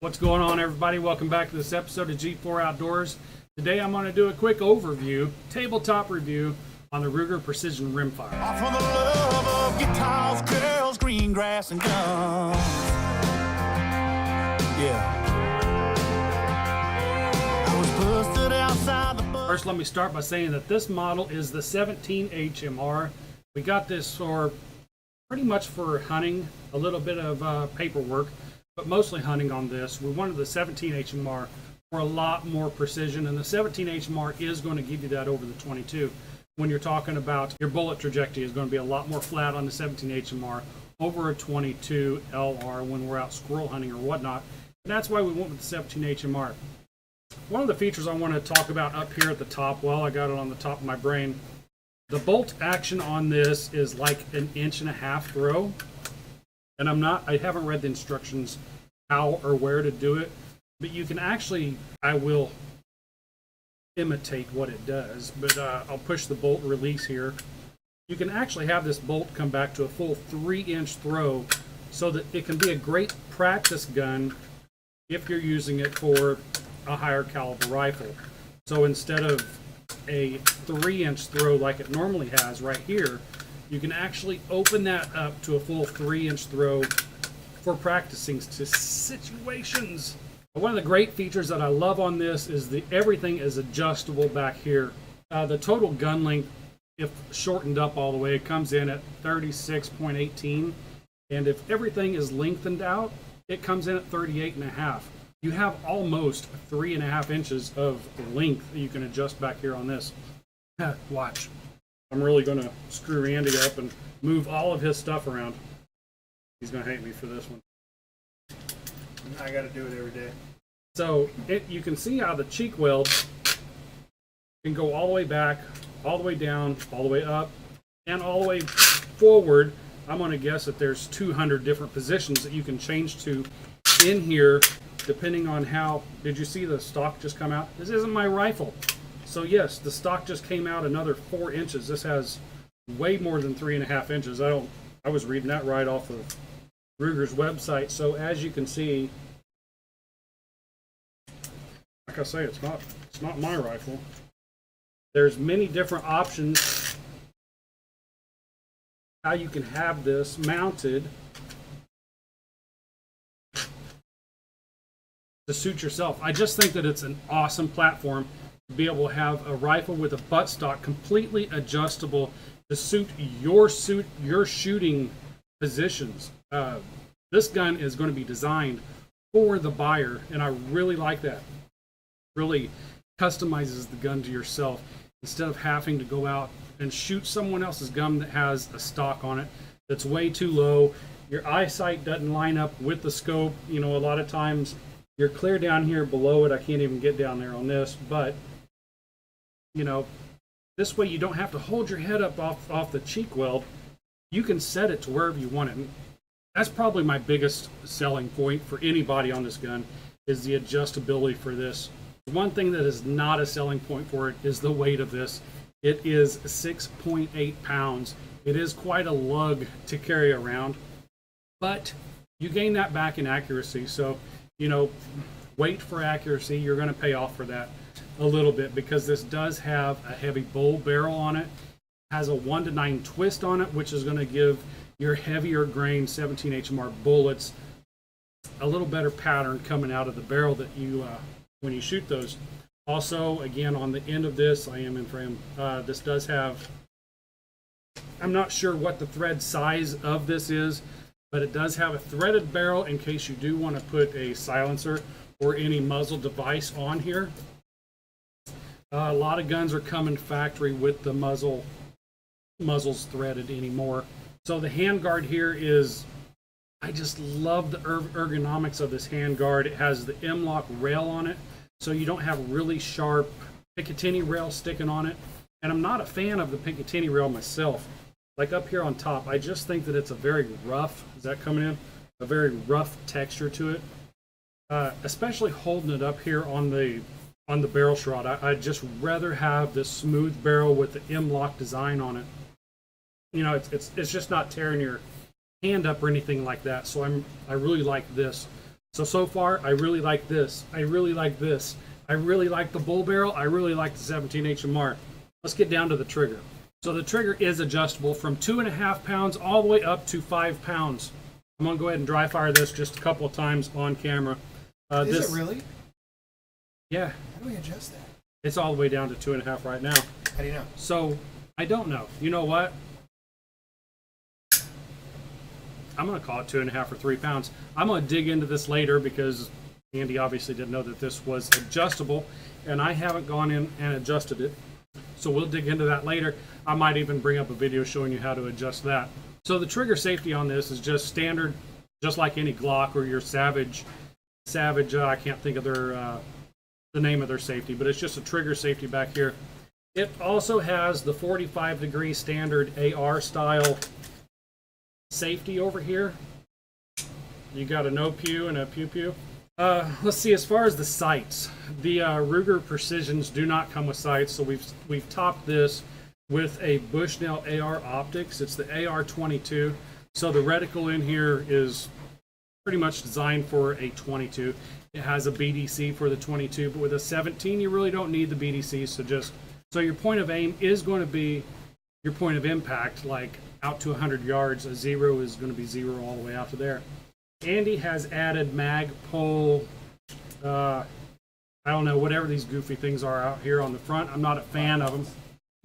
What's going on, everybody? Welcome back to this episode of G4 Outdoors. Today I'm going to do a quick overview, tabletop review on the Ruger Precision Rimfire. All for the love of guitars, girls, green grass, and guns. Yeah. I was busted outside the bus. First, let me start by saying that this model is the 17HMR. We got this for pretty much for hunting, a little bit of paperwork, but mostly hunting on this. We wanted the 17HMR for a lot more precision, and the 17HMR is going to give you that over the 22. When you're talking about your bullet trajectory is going to be a lot more flat on the 17HMR over a 22 LR when we're out squirrel hunting or whatnot. And that's why we went with the 17HMR. One of the features I want to talk about up here at the top, well, I got it on the top of my brain. The bolt action on this is like an 1.5-inch throw. And I haven't read the instructions how or where to do it, but you can actually, I will imitate what it does, but I'll push the bolt release here. You can actually have this bolt come back to a full 3-inch throw so that it can be a great practice gun if you're using it for a higher caliber rifle. So instead of a 3-inch throw like it normally has right here, you can actually open that up to a full 3-inch throw for practicing situations. One of the great features that I love on this is everything is adjustable back here. The total gun length, if shortened up all the way, it comes in at 36.18, and if everything is lengthened out, it comes in at 38.5. You have almost 3.5 inches of length that you can adjust back here on this. Watch. I'm really going to screw Randy up and move all of his stuff around. He's going to hate me for this one. I got to do it every day. So you can see how the cheek weld can go all the way back, all the way down, all the way up, and all the way forward. I'm going to guess that there's 200 different positions that you can change to in here, depending on how. Did you see the stock just come out? This isn't my rifle. So yes, the stock just came out another 4 inches. This has way more than 3.5 inches. I was reading that right off of Ruger's website. So as you can see, like I say, it's not my rifle. There's many different options how you can have this mounted to suit yourself. I just think that it's an awesome platform to be able to have a rifle with a buttstock completely adjustable to suit your shooting positions. This gun is going to be designed for the buyer, and I really like that. Really customizes the gun to yourself instead of having to go out and shoot someone else's gun that has a stock on it that's way too low. Your eyesight doesn't line up with the scope. You know, a lot of times you're clear down here below it. I can't even get down there on this, but you know, this way you don't have to hold your head up off the cheek weld. You can set it to wherever you want it. And that's probably my biggest selling point for anybody on this gun, is the adjustability for this. One thing that is not a selling point for it is the weight of this. It is 6.8 pounds. It is quite a lug to carry around, but you gain that back in accuracy. So, you know, weight for accuracy, you're going to pay off for that a little bit, because this does have a heavy bowl barrel on it. Has a 1-to-9 twist on it, which is going to give your heavier grain 17HMR bullets a little better pattern coming out of the barrel that you when you shoot those. Also, again, on the end of this, I am in frame. This does have, I'm not sure what the thread size of this is, but it does have a threaded barrel in case you do want to put a silencer or any muzzle device on here. A lot of guns are coming factory with the muzzles threaded anymore. So the handguard here is, I just love the ergonomics of this handguard. It has the M-lock rail on it, so you don't have really sharp Picatinny rail sticking on it. And I'm not a fan of the Picatinny rail myself. Like up here on top, I just think that it's a very rough, is that coming in? A very rough texture to it. Especially holding it up here on the barrel shroud. I'd just rather have this smooth barrel with the M-lock design on it. You know, it's just not tearing your hand up or anything like that. So I really like this. So far, I really like this. I really like this. I really like the bull barrel. I really like the 17HMR. Let's get down to the trigger. So the trigger is adjustable from 2.5 pounds all the way up to 5 pounds. I'm going to go ahead and dry fire this just a couple of times on camera. Is it really? Yeah. How do we adjust that? It's all the way down to 2.5 right now. How do you know? So, I don't know. You know what? I'm going to call it 2.5 or 3 pounds. I'm going to dig into this later because Andy obviously didn't know that this was adjustable, and I haven't gone in and adjusted it. So we'll dig into that later. I might even bring up a video showing you how to adjust that. So the trigger safety on this is just standard, just like any Glock or your Savage. I can't think of their the name of their safety, but it's just a trigger safety back here. It also has the 45-degree standard AR style safety over here. You got a no pew and a pew pew. Let's see, as far as the sights, the Ruger Precisions do not come with sights, so we've topped this with a Bushnell AR optics. It's the AR-22, so the reticle in here is pretty much designed for a 22. It has a BDC for the 22, but with a 17 you really don't need the BDC, so your point of aim is going to be your point of impact, like out to 100 yards. A 0 is going to be 0 all the way out to there. Andy has added mag pole, I don't know, whatever these goofy things are out here on the front. I'm not a fan of them.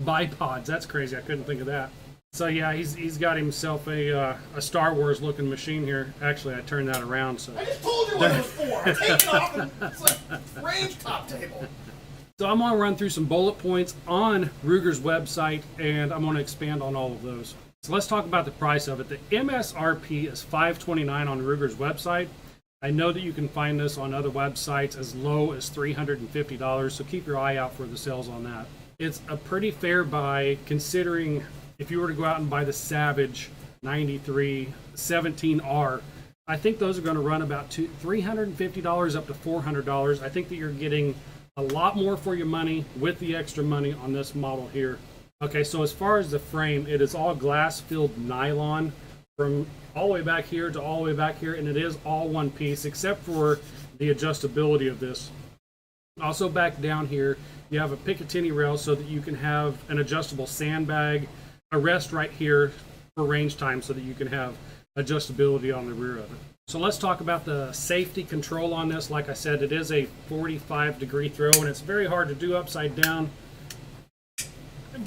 Bipods, that's crazy. I couldn't think of that. So yeah, he's got himself a Star Wars looking machine here. Actually, I turned that around. So I just told you what it was for. Take it off and it's like range top table. So I'm going to run through some bullet points on Ruger's website, and I'm going to expand on all of those. So let's talk about the price of it. The MSRP is $529 on Ruger's website. I know that you can find this on other websites as low as $350, so keep your eye out for the sales on that. It's a pretty fair buy considering if you were to go out and buy the Savage 93 17R, I think those are going to run about $350 up to $400. I think that you're getting a lot more for your money with the extra money on this model here. Okay, so as far as the frame, it is all glass-filled nylon from all the way back here to all the way back here, and it is all one piece except for the adjustability of this. Also back down here, you have a Picatinny rail so that you can have an adjustable sandbag, a rest right here for range time so that you can have adjustability on the rear of it. So let's talk about the safety control on this. Like I said, it is a 45-degree throw, and it's very hard to do upside down.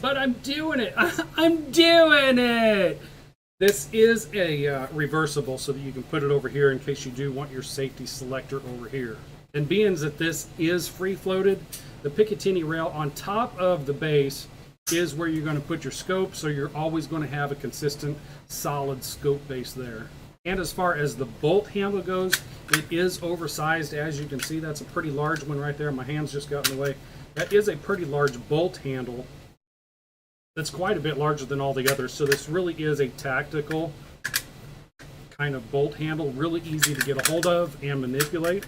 But I'm doing it. I'm doing it. This is a reversible so that you can put it over here in case you do want your safety selector over here. And being that this is free floated, the Picatinny rail on top of the base is where you're going to put your scope, so you're always going to have a consistent solid scope base there. And as far as the bolt handle goes, it is oversized. As you can see, that's a pretty large one right there. My hands just got in the way. That is a pretty large bolt handle. That's quite a bit larger than all the others. So this really is a tactical kind of bolt handle, really easy to get a hold of and manipulate.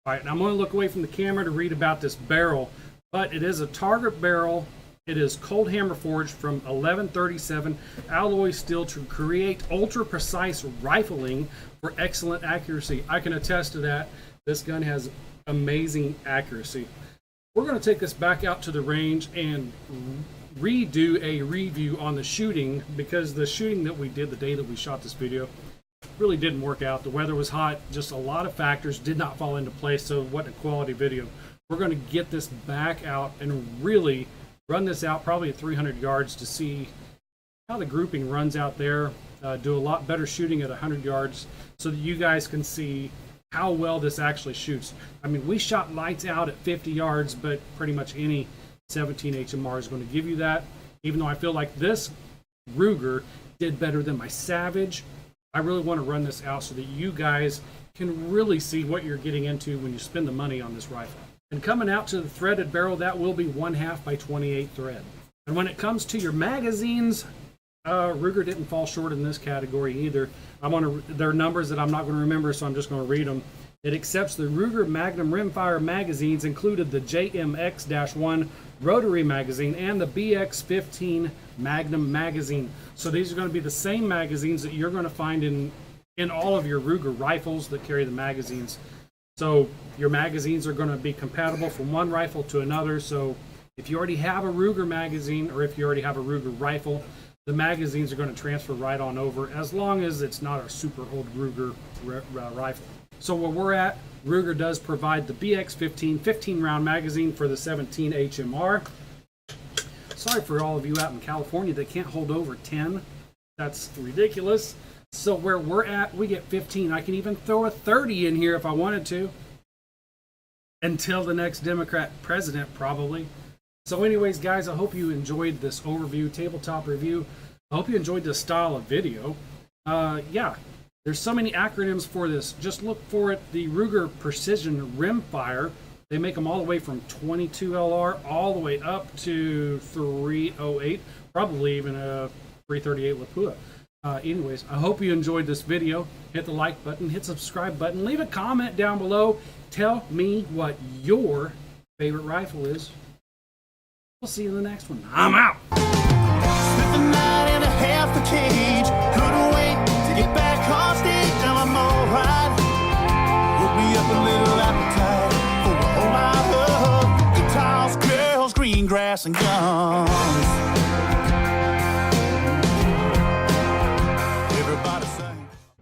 All right, now I'm going to look away from the camera to read about this barrel, but it is a Target barrel. It is cold hammer forged from 1137 alloy steel to create ultra precise rifling for excellent accuracy. I can attest to that. This gun has amazing accuracy. We're going to take this back out to the range and redo a review on the shooting, because the shooting that we did the day that we shot this video really didn't work out. The weather was hot, just a lot of factors did not fall into place, so it wasn't a quality video. We're going to get this back out and really run this out probably at 300 yards to see how the grouping runs out there. Do a lot better shooting at 100 yards so that you guys can see how well this actually shoots. I mean, we shot lights out at 50 yards, but pretty much any 17HMR is going to give you that. Even though I feel like this Ruger did better than my Savage, I really want to run this out so that you guys can really see what you're getting into when you spend the money on this rifle. And coming out to the threaded barrel, that will be 1/2 by 28 thread. And when it comes to your magazines, Ruger didn't fall short in this category either. There are numbers that I'm not going to remember, so I'm just going to read them. It accepts the Ruger Magnum Rimfire magazines, included the JMX-1 rotary magazine and the BX-15 Magnum magazine. So these are going to be the same magazines that you're going to find in in all of your Ruger rifles that carry the magazines. So your magazines are going to be compatible from one rifle to another. So if you already have a Ruger magazine, or if you already have a Ruger rifle, the magazines are going to transfer right on over, as long as it's not a super old Ruger rifle. So where we're at, Ruger does provide the BX15 15-round magazine for the 17HMR. Sorry for all of you out in California that can't hold over 10. That's ridiculous. So where we're at, we get 15. I can even throw a 30 in here if I wanted to. Until the next Democrat president, probably. So anyways, guys, I hope you enjoyed this overview, tabletop review. I hope you enjoyed this style of video. Yeah, there's so many acronyms for this. Just look for it, the Ruger Precision Rimfire. They make them all the way from 22 LR all the way up to 308, probably even a 338 Lapua. Anyways, I hope you enjoyed this video. Hit the like button, hit subscribe button, leave a comment down below. Tell me what your favorite rifle is. We'll see you in the next one. I'm out. Spent the night and a half the cage. Couldn't wait to get back on stage. Now I'm alright. Woke me up a little appetite for a whole lot of guitars, girls, green grass, and guns.